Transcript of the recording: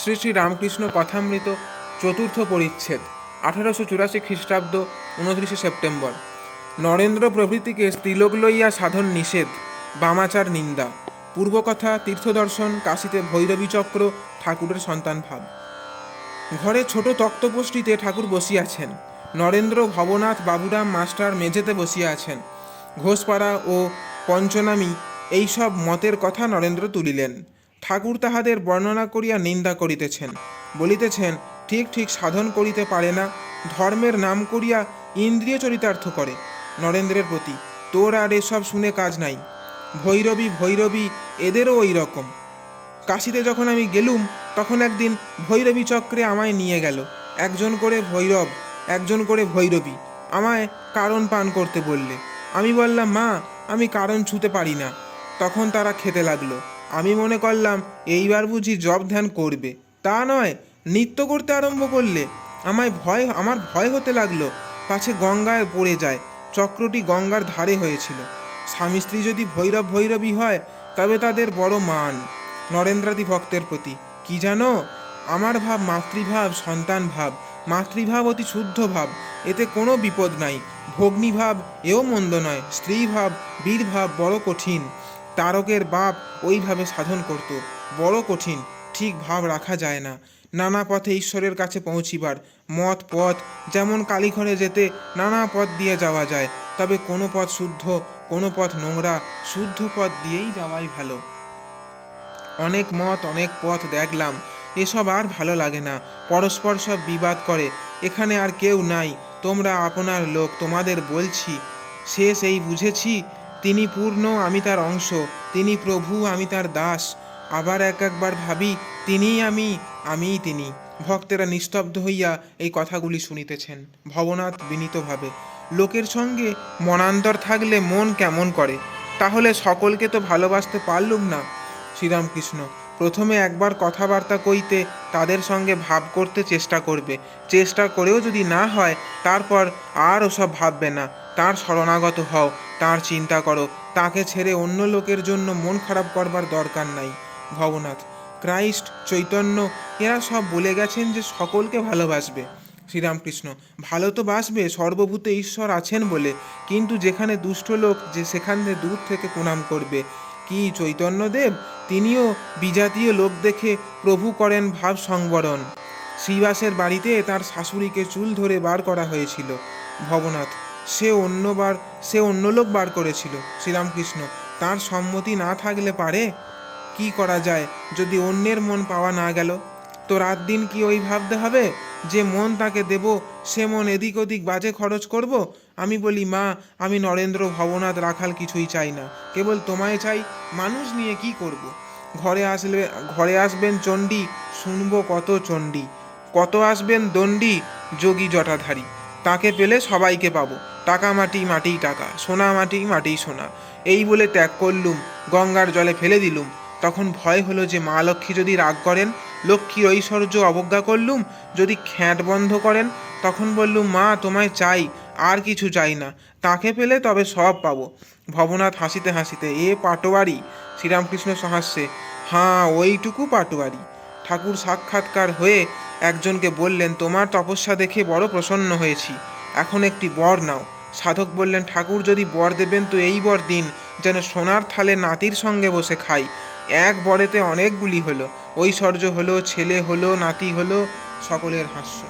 শ্রী শ্রী রামকৃষ্ণ কথামৃত চতুর্থ পরিচ্ছেদ 1884 খ্রিস্টাব্দ 29 সেপ্টেম্বর। নরেন্দ্র প্রভৃতিকে স্ত্রীলোক লইয়া সাধন নিষেধ, বামাচার নিন্দা। পূর্বকথা তীর্থদর্শন, কাশীতে ভৈরবী চক্র, ঠাকুরের সন্তান ভাব। ঘরে ছোট তক্তপোষ্টিতে ঠাকুর বসিয়াছেন। নরেন্দ্র, ভবনাথ, বাবুরাম মাস্টার মেঝেতে বসিয়া আছেন। ঘোষপাড়া ও পঞ্চনামী এইসব মতের কথা নরেন্দ্র তুলিলেন। ঠাকুর তাহাদের বর্ণনা করিয়া নিন্দা করিতেছেন, বলিতেছেন ঠিক ঠিক সাধন করিতে পারে না, ধর্মের নাম করিয়া ইন্দ্রিয় চরিতার্থ করে। নরেন্দ্রের প্রতি, তোর আর এসব শুনে কাজ নাই। ভৈরবী ভৈরবী এদেরও ওই রকম। কাশীতে যখন আমি গেলুম তখন একদিন ভৈরবী চক্রে আমায় নিয়ে গেল। একজন করে ভৈরব, একজন করে ভৈরবী আমায় কারণ পান করতে বললে। আমি বললাম, মা আমি কারণ ছুঁতে পারি না। তখন তারা খেতে লাগলো। আমি মনে করলাম এইবার বুঝি জপ ধ্যান করবে, তা নয়, নৃত্য করতে আরম্ভ করলে। আমার ভয় হতে লাগলো, পাছে গঙ্গায় পড়ে যায়। চক্রটি গঙ্গার ধারে হয়েছিল। স্বামী স্ত্রী যদি ভৈরব ভৈরবী হয় তবে তাদের বড় মান। নরেন্দ্রাদি ভক্তের প্রতি, কি জানো, আমার ভাব মাতৃভাব, সন্তান ভাব। মাতৃভাব অতি শুদ্ধ ভাব, এতে কোনো বিপদ নাই। ভগ্নীভাব এও মন্দ নয়। স্ত্রীভাব, বীরভাব বড় কঠিন। তারকের বাপ ওইভাবে সাধন করত, বড় কঠিন, ঠিক ভাব রাখা যায় না। নানা পথে ঈশ্বরের কাছে পৌঁছিবার মত পথ, যেমন কালীঘরে যেতে নানা পথ দিয়ে যাওয়া যায়, তবে কোনো পথ শুদ্ধ, কোনো পথ নোংরা। শুদ্ধ পথ দিয়েই যাওয়াই ভালো। অনেক মত, অনেক পথ দেখলাম, এসব আর ভালো লাগে না। পরস্পর সব বিবাদ করে। এখানে আর কেউ নাই, তোমরা আপনার লোক, তোমাদের বলছি। শেষ এই বুঝেছি, তিনি পূর্ণ, আমি তার অংশ। তিনি প্রভু, আমি তার দাস। আবার একবার ভাবি, তিনিই আমি, আমিই তিনি। ভক্তেরা নিস্তব্ধ হইয়া এই কথাগুলি শুনিতেছেন। ভবনাথ বিনীতভাবে, লোকের সঙ্গে মনান্তর থাকলে মন কেমন করে, তাহলে সকলকে তো ভালোবাসতে পারলুম না। শ্রীরামকৃষ্ণ, প্রথমে একবার কথাবার্তা কইতে, তাদের সঙ্গে ভাব করতে চেষ্টা করবে। চেষ্টা করেও যদি না হয়, তারপর আর ওসব ভাববে না। তার শরণাগত হও, তার চিন্তা করো। তাকে ছেড়ে অন্য লোকের জন্য মন খারাপ করবার দরকার নাই। ভবনাথ, ক্রাইস্ট, চৈতন্য এরা সব বলে গেছেন যে সকলকে ভালোবাসবে। শ্রীরামকৃষ্ণ, ভালো তো বাসবে, সর্বভূতে ঈশ্বর আছেন বলে, কিন্তু যেখানে দুষ্ট লোক যে সেখানে দূর থেকে প্রণাম করবে। কি চৈতন্যদেব, তিনিও বিজাতীয় লোক দেখে প্রভু করেন ভাব সংবরণ। শ্রীবাসের বাড়িতে তার শাশুড়িকে চুল ধরে বার করা হয়েছিল। ভবনাথ, সে অন্য লোক বার করেছিল। শ্রীরামকৃষ্ণ, তার সম্মতি না থাকলে পারে? কি করা যায় যদি অন্যের মন পাওয়া না গেল? তো রাত দিন কি ওই ভাবতে হবে যে মন তাকে দেব, সে মন এদিক ওদিক বাজে খরচ করব? আমি বলি, মা আমি নরেন্দ্র, ভবনাথ, রাখাল কিছুই চাই না, কেবল তোমায় চাই। মানুষ নিয়ে কি করব? ঘরে আসবেন চণ্ডী, শুনবো কত চণ্ডী। কত আসবেন দণ্ডী, যোগী জটাধারী। তাকে পেলে সবাইকে পাবো। টাকা মাটি, মাটিই টাকা, সোনা মাটি, মাটিই সোনা। এই বলে ত্যাগ করলুম, গঙ্গার জলে ফেলে দিলুম। তখন ভয় হলো যে মা লক্ষ্মী যদি রাগ করেন। লক্ষ্মীর ঐশ্বর্য অবজ্ঞা করলুম, যদি খ্যাঁট বন্ধ করেন। তখন বললুম, মা তোমায় চাই, আর কিছু চাই না। তাকে পেলে তবে সব পাবো। ভবনাথ হাসিতে হাসিতে, এ পাটোয়ারি। শ্রীরামকৃষ্ণ সহাস্যে, হাঁ ওইটুকু পাটোয়ারি। ঠাকুর সাক্ষাৎকার হয়ে একজনকে বললেন, তোমার তপস্যা দেখে বড় প্রসন্ন হয়েছি, এখন একটি বর নাও। সাধক বললেন, ঠাকুর যদি বর দেবেন তো এই বর দিন, যেন সোনার থালে নাতির সঙ্গে বসে খাই। এক বরেতে অনেকগুলি হলো, ঐশ্বর্য হলো, ছেলে হলো, নাতি হলো। সকলের হাস্য।